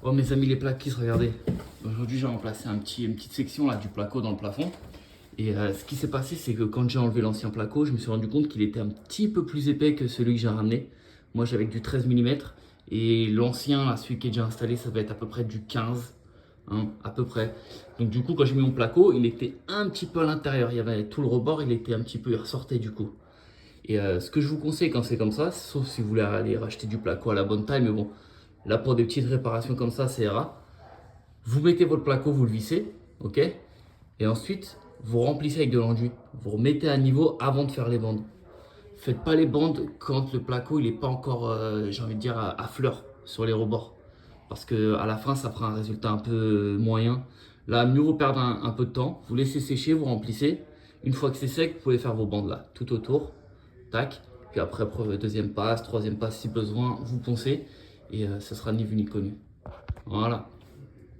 Oh mes amis les plaquistes, regardez. Aujourd'hui j'ai remplacé une petite section là du placo dans le plafond. Et ce qui s'est passé c'est que quand j'ai enlevé l'ancien placo, je me suis rendu compte qu'il était un petit peu plus épais que celui que j'ai ramené. Moi j'avais du 13 mm et l'ancien, là, celui qui est déjà installé, ça va être à peu près du 15, hein, à peu près. Donc du coup quand j'ai mis mon placo, il était un petit peu à l'intérieur. Il y avait tout le rebord, il était un petit peu, il ressortait du coup. Et ce que je vous conseille quand c'est comme ça, sauf si vous voulez aller racheter du placo à la bonne taille, mais bon, là pour des petites réparations comme ça ira. Vous mettez votre placo, vous le vissez, ok? Et ensuite, vous remplissez avec de l'enduit. Vous remettez à niveau avant de faire les bandes. Faites pas les bandes quand le placo il est pas encore, j'ai envie de dire, à fleur sur les rebords. Parce que à la fin, ça fera un résultat un peu moyen. Là, mieux vaut perdre un peu de temps. Vous laissez sécher, vous remplissez. Une fois que c'est sec, vous pouvez faire vos bandes là, tout autour. Tac. Puis après, deuxième passe, troisième passe si besoin, vous poncez. Et ça sera ni vu ni connu. Voilà.